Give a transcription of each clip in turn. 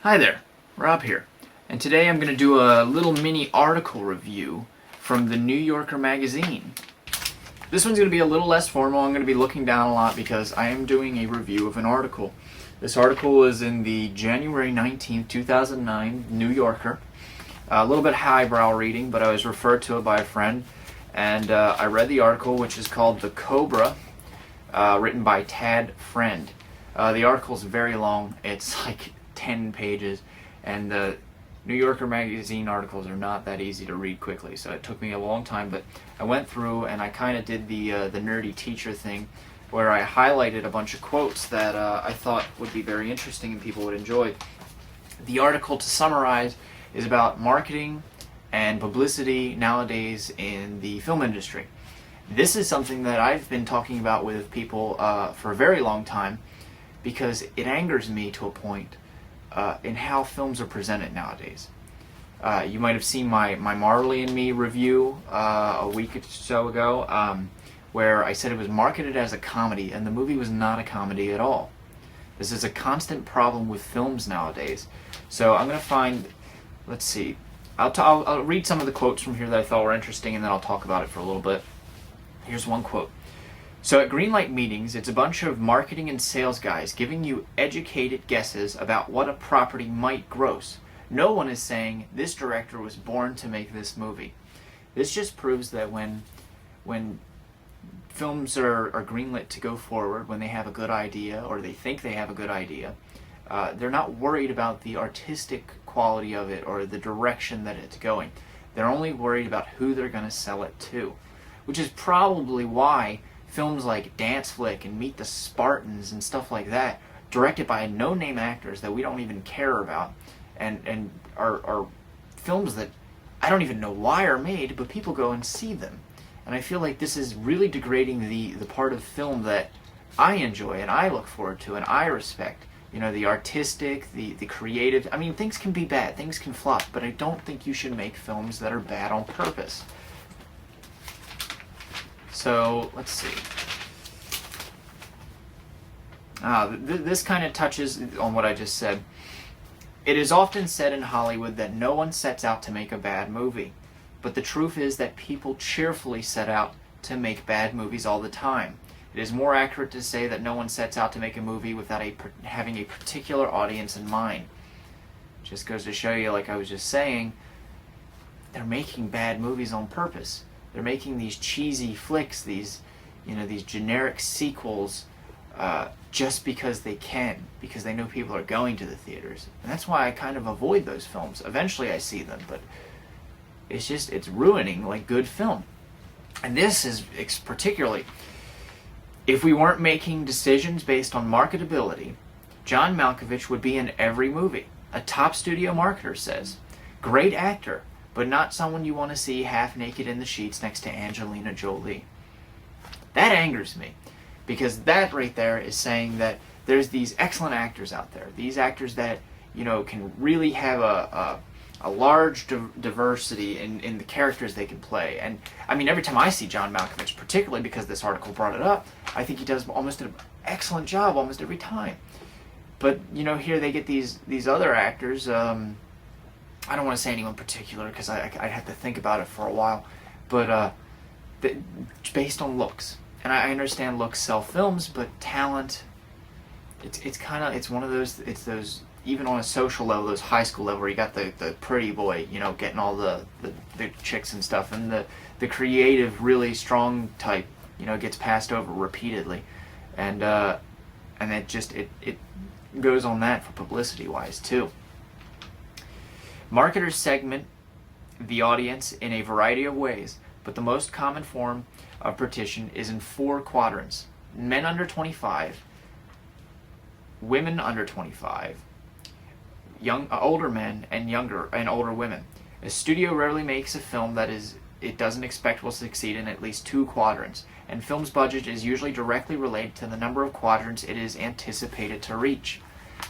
Hi there, Rob here, and today I'm going to do a little mini article review from the New Yorker magazine. This one's going to be a little less formal. I'm going to be looking down a lot because I am doing a review of an article. This article is in the January 19th, 2009 New Yorker. A little bit highbrow reading, but I was referred to it by a friend, and I read the article, which is called The Cobra, written by Tad Friend. The article is very long. It's like 10 pages, and the New Yorker magazine articles are not that easy to read quickly, so it took me a long time, but I went through and I kind of did the nerdy teacher thing where I highlighted a bunch of quotes that I thought would be very interesting and people would enjoy. The article, to summarize, is about marketing and publicity nowadays in the film industry. This is something that I've been talking about with people for a very long time because it angers me to a point in how films are presented nowadays. You might have seen my Marley and Me review a week or so ago, where I said it was marketed as a comedy, and the movie was not a comedy at all. This is a constant problem with films nowadays. So I'm going to find, let's see, I'll read some of the quotes from here that I thought were interesting, and then I'll talk about it for a little bit. Here's one quote. So at greenlight meetings, it's a bunch of marketing and sales guys giving you educated guesses about what a property might gross. No one is saying this director was born to make this movie. This just proves that when films are greenlit to go forward, when they have a good idea or they think they have a good idea, they're not worried about the artistic quality of it or the direction that it's going. They're only worried about who they're going to sell it to, which is probably why films like Dance Flick and Meet the Spartans and stuff like that, directed by no-name actors that we don't even care about, and are films that I don't even know why are made, but people go and see them. And I feel like this is really degrading the part of film that I enjoy and I look forward to and I respect. You know, the artistic, the creative. I mean, things can be bad, things can flop, but I don't think you should make films that are bad on purpose. So, let's see. This kind of touches on what I just said. It is often said in Hollywood that no one sets out to make a bad movie. But the truth is that people cheerfully set out to make bad movies all the time. It is more accurate to say that no one sets out to make a movie without having a particular audience in mind. Just goes to show you, like I was just saying, they're making bad movies on purpose. They're making these cheesy flicks, these generic sequels, just because they can, because they know people are going to the theaters. And that's why I kind of avoid those films. Eventually I see them, but it's ruining like good film. And this is particularly, if we weren't making decisions based on marketability, John Malkovich would be in every movie. A top studio marketer says. Great actor, but not someone you want to see half naked in the sheets next to Angelina Jolie. That angers me, because that right there is saying that there's these excellent actors out there, these actors that, can really have a large diversity in the characters they can play. And I mean, every time I see John Malkovich, particularly because this article brought it up, I think he does almost an excellent job almost every time. But, here they get these other actors, I don't want to say anyone particular because I'd have to think about it for a while, but based on looks. And I understand looks sell films, but talent, it's one of those, it's those, even on a social level, those high school level where you got the pretty boy, getting all the chicks and stuff, and the creative, really strong type, gets passed over repeatedly. And it goes on that for publicity wise too. Marketers segment the audience in a variety of ways, but the most common form of partition is in 4 quadrants. Men under 25, women under 25, older men and older women. A studio rarely makes a film that it doesn't expect will succeed in at least 2 quadrants, and film's budget is usually directly related to the number of quadrants it is anticipated to reach.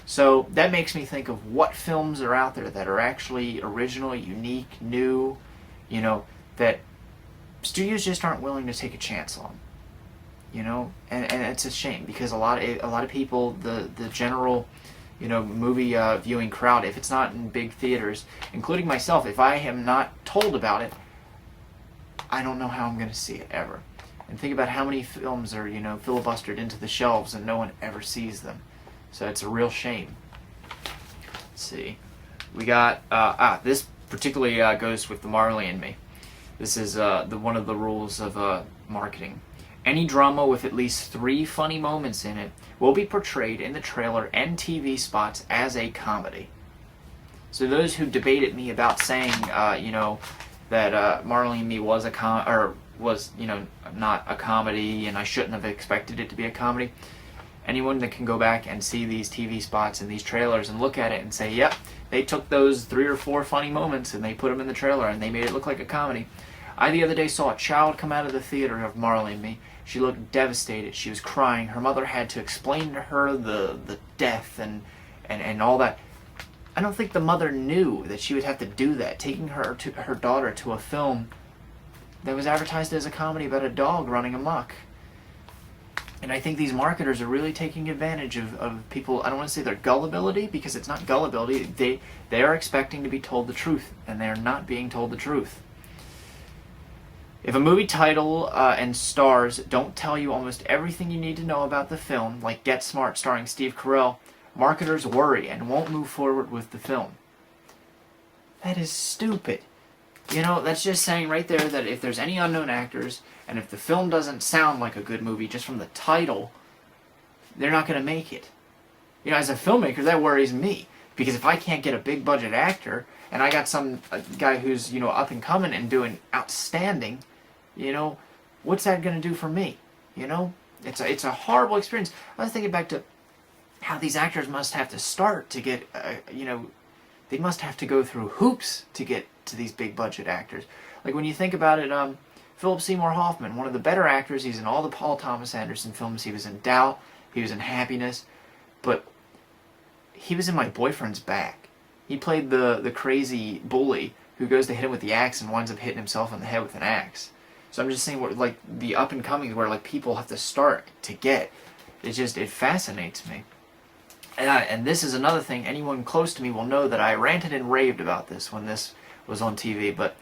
So that makes me think of what films are out there that are actually original, unique, new, that studios just aren't willing to take a chance on. And it's a shame because a lot of people, the general movie viewing crowd, if it's not in big theaters, including myself, if I am not told about it, I don't know how I'm going to see it ever. And think about how many films are, filibustered into the shelves and no one ever sees them. So it's a real shame. Let's see. We got, this particularly goes with the Marley and Me. This is one of the rules of marketing. Any drama with at least 3 funny moments in it will be portrayed in the trailer and TV spots as a comedy. So those who debated me about saying, that Marley and Me was not a comedy, and I shouldn't have expected it to be a comedy. Anyone that can go back and see these TV spots and these trailers and look at it and say, yep, they took those 3 or 4 funny moments and they put them in the trailer and they made it look like a comedy. I the other day saw a child come out of the theater of Marley and Me. She looked devastated. She was crying. Her mother had to explain to her the death and all that. I don't think the mother knew that she would have to do that, taking her daughter to a film that was advertised as a comedy about a dog running amok. And I think these marketers are really taking advantage of people. I don't want to say their gullibility, because it's not gullibility. They are expecting to be told the truth, and they are not being told the truth. If a movie title and stars don't tell you almost everything you need to know about the film, like Get Smart starring Steve Carell, marketers worry and won't move forward with the film. That is stupid. That's just saying right there that if there's any unknown actors, and if the film doesn't sound like a good movie just from the title, they're not going to make it. As a filmmaker, that worries me. Because if I can't get a big budget actor, and I got some guy who's, up and coming and doing outstanding, what's that going to do for me? It's a horrible experience. I was thinking back to how these actors must have to start to get, they must have to go through hoops to get to these big budget actors. Like when you think about it, Philip Seymour Hoffman, one of the better actors. He's in all the Paul Thomas Anderson films. He was in Doubt. He was in Happiness. But he was in My Boyfriend's Back. He played the crazy bully who goes to hit him with the axe and winds up hitting himself in the head with an axe. So I'm just saying, like the up and comings where like people have to start to get. It fascinates me. And this is another thing. Anyone close to me will know that I ranted and raved about this when this was on TV. But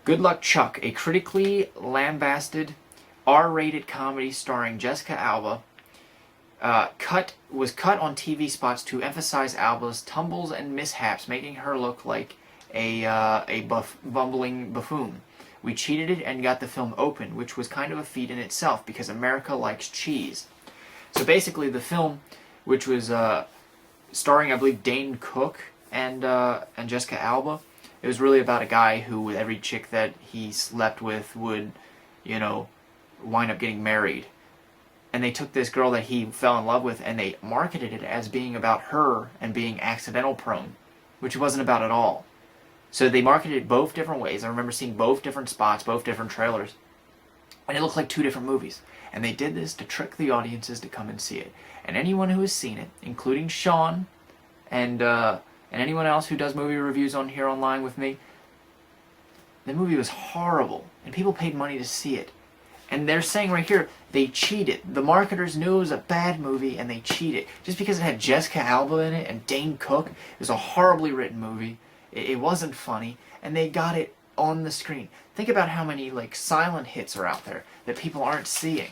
Good Luck Chuck, a critically lambasted R-rated comedy starring Jessica Alba, was cut on TV spots to emphasize Alba's tumbles and mishaps, making her look like a bumbling buffoon. We cheated it and got the film open, which was kind of a feat in itself because America likes cheese. So basically, the film, which was starring, I believe, Dane Cook and Jessica Alba, it was really about a guy who, with every chick that he slept with, would, wind up getting married. And they took this girl that he fell in love with and they marketed it as being about her and being accidental prone, which it wasn't about at all. So they marketed it both different ways. I remember seeing both different spots, both different trailers. And it looked like 2 different movies. And they did this to trick the audiences to come and see it. And anyone who has seen it, including Sean and anyone else who does movie reviews on here online with me, the movie was horrible. And people paid money to see it. And they're saying right here, they cheated. The marketers knew it was a bad movie and they cheated. Just because it had Jessica Alba in it and Dane Cook, it was a horribly written movie. It wasn't funny. And they got it on the screen. Think about how many silent hits are out there that people aren't seeing.